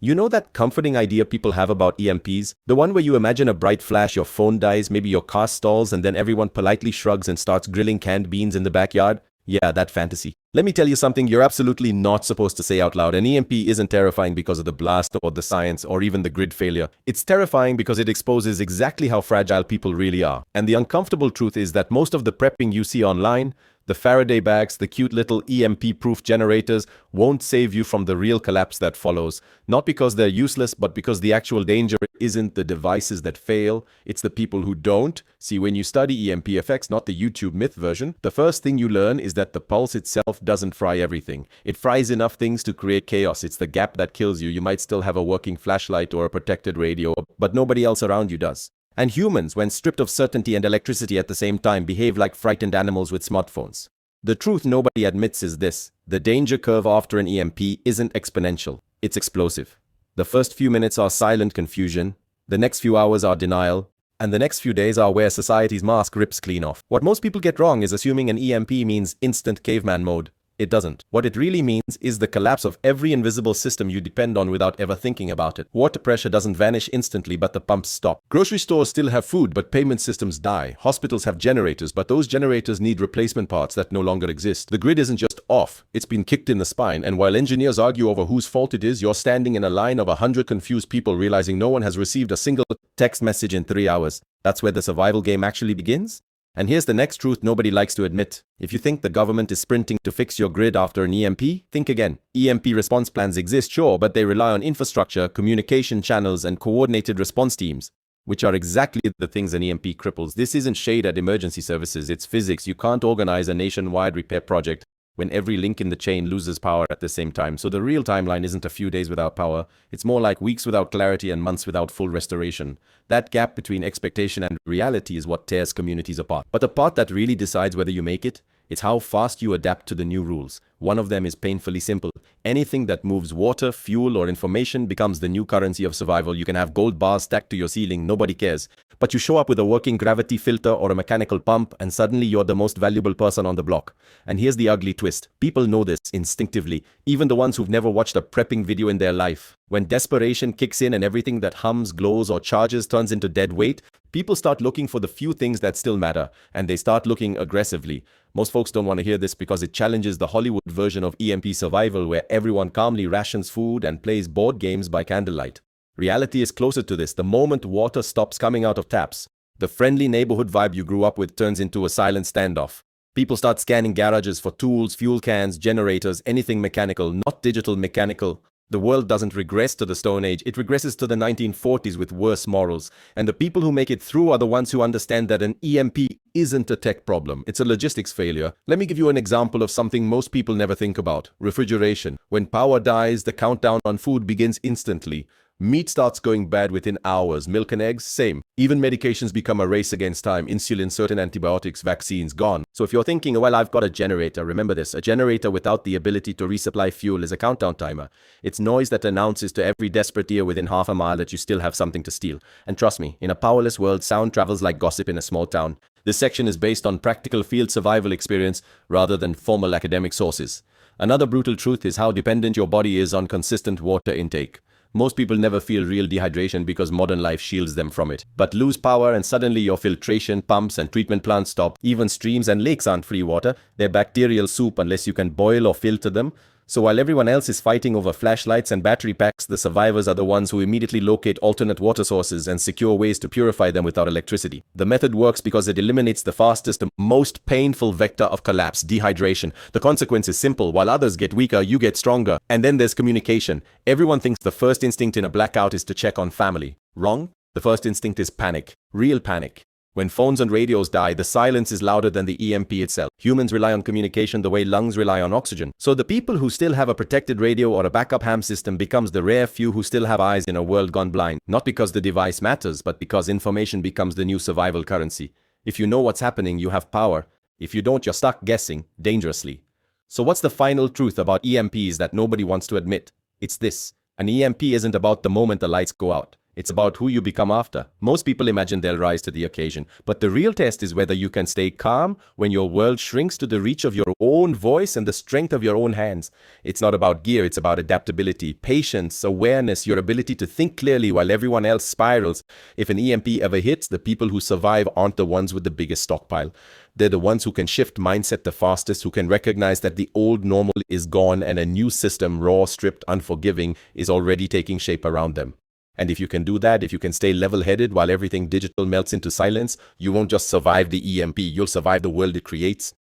You know that comforting idea people have about EMPs? The one where you imagine a bright flash, your phone dies, maybe your car stalls, and then everyone politely shrugs and starts grilling canned beans in the backyard? Yeah, that fantasy. Let me tell you something you're absolutely not supposed to say out loud. An EMP isn't terrifying because of the blast or the science or even the grid failure. It's terrifying because it exposes exactly how fragile people really are. And the uncomfortable truth is that most of the prepping you see online, the Faraday bags, the cute little EMP-proof generators, won't save you from the real collapse that follows. Not because they're useless, but because the actual danger isn't the devices that fail, it's the people who don't. See, when you study EMP effects, not the YouTube myth version, the first thing you learn is that the pulse itself doesn't fry everything. It fries enough things to create chaos. It's the gap that kills you. You might still have a working flashlight or a protected radio, but nobody else around you does. And humans, when stripped of certainty and electricity at the same time, behave like frightened animals with smartphones. The truth nobody admits is this: the danger curve after an EMP isn't exponential, it's explosive. The first few minutes are silent confusion, the next few hours are denial, and the next few days are where society's mask rips clean off. What most people get wrong is assuming an EMP means instant caveman mode. It doesn't. What it really means is the collapse of every invisible system you depend on without ever thinking about it. Water pressure doesn't vanish instantly, but the pumps stop. Grocery stores still have food, but payment systems die. Hospitals have generators, but those generators need replacement parts that no longer exist. The grid isn't just off, it's been kicked in the spine, and while engineers argue over whose fault it is, you're standing in a line of 100 confused people realizing no one has received a single text message in 3 hours. That's where the survival game actually begins. And here's the next truth nobody likes to admit. If you think the government is sprinting to fix your grid after an EMP, think again. EMP response plans exist, sure, but they rely on infrastructure, communication channels, and coordinated response teams, which are exactly the things an EMP cripples. This isn't shade at emergency services, it's physics. You can't organize a nationwide repair project when every link in the chain loses power at the same time. So the real timeline isn't a few days without power. It's more like weeks without clarity and months without full restoration. That gap between expectation and reality is what tears communities apart. But the part that really decides whether you make it, it's how fast you adapt to the new rules. One of them is painfully simple. Anything that moves water, fuel, or information becomes the new currency of survival. You can have gold bars stacked to your ceiling, nobody cares. But you show up with a working gravity filter or a mechanical pump, and suddenly you're the most valuable person on the block. And here's the ugly twist. People know this instinctively, even the ones who've never watched a prepping video in their life. When desperation kicks in and everything that hums, glows, or charges turns into dead weight, people start looking for the few things that still matter, and they start looking aggressively. Most folks don't want to hear this because it challenges the Hollywood version of EMP survival where everyone calmly rations food and plays board games by candlelight. Reality is closer to this. The moment water stops coming out of taps, the friendly neighborhood vibe you grew up with turns into a silent standoff. People start scanning garages for tools, fuel cans, generators, anything mechanical, not digital mechanical. The world doesn't regress to the Stone Age, it regresses to the 1940s with worse morals. And the people who make it through are the ones who understand that an EMP isn't a tech problem, it's a logistics failure. Let me give you an example of something most people never think about: refrigeration. When power dies, the countdown on food begins instantly. Meat starts going bad within hours. Milk and eggs, same. Even medications become a race against time. Insulin, certain antibiotics, vaccines, gone. So if you're thinking, well, I've got a generator, remember this. A generator without the ability to resupply fuel is a countdown timer. It's noise that announces to every desperate ear within half a mile that you still have something to steal. And trust me, in a powerless world, sound travels like gossip in a small town. This section is based on practical field survival experience rather than formal academic sources. Another brutal truth is how dependent your body is on consistent water intake. Most people never feel real dehydration because modern life shields them from it. But lose power and suddenly your filtration, pumps and treatment plants stop. Even streams and lakes aren't free water. They're bacterial soup unless you can boil or filter them. So while everyone else is fighting over flashlights and battery packs, the survivors are the ones who immediately locate alternate water sources and secure ways to purify them without electricity. The method works because it eliminates the fastest and most painful vector of collapse: dehydration. The consequence is simple. While others get weaker, you get stronger. And then there's communication. Everyone thinks the first instinct in a blackout is to check on family. Wrong. The first instinct is panic. Real panic. When phones and radios die, the silence is louder than the EMP itself. Humans rely on communication the way lungs rely on oxygen. So the people who still have a protected radio or a backup ham system becomes the rare few who still have eyes in a world gone blind. Not because the device matters, but because information becomes the new survival currency. If you know what's happening, you have power. If you don't, you're stuck guessing, dangerously. So what's the final truth about EMPs that nobody wants to admit? It's this: an EMP isn't about the moment the lights go out. It's about who you become after. Most people imagine they'll rise to the occasion, but the real test is whether you can stay calm when your world shrinks to the reach of your own voice and the strength of your own hands. It's not about gear, it's about adaptability, patience, awareness, your ability to think clearly while everyone else spirals. If an EMP ever hits, the people who survive aren't the ones with the biggest stockpile. They're the ones who can shift mindset the fastest, who can recognize that the old normal is gone and a new system, raw, stripped, unforgiving, is already taking shape around them. And if you can do that, if you can stay level-headed while everything digital melts into silence, you won't just survive the EMP, you'll survive the world it creates.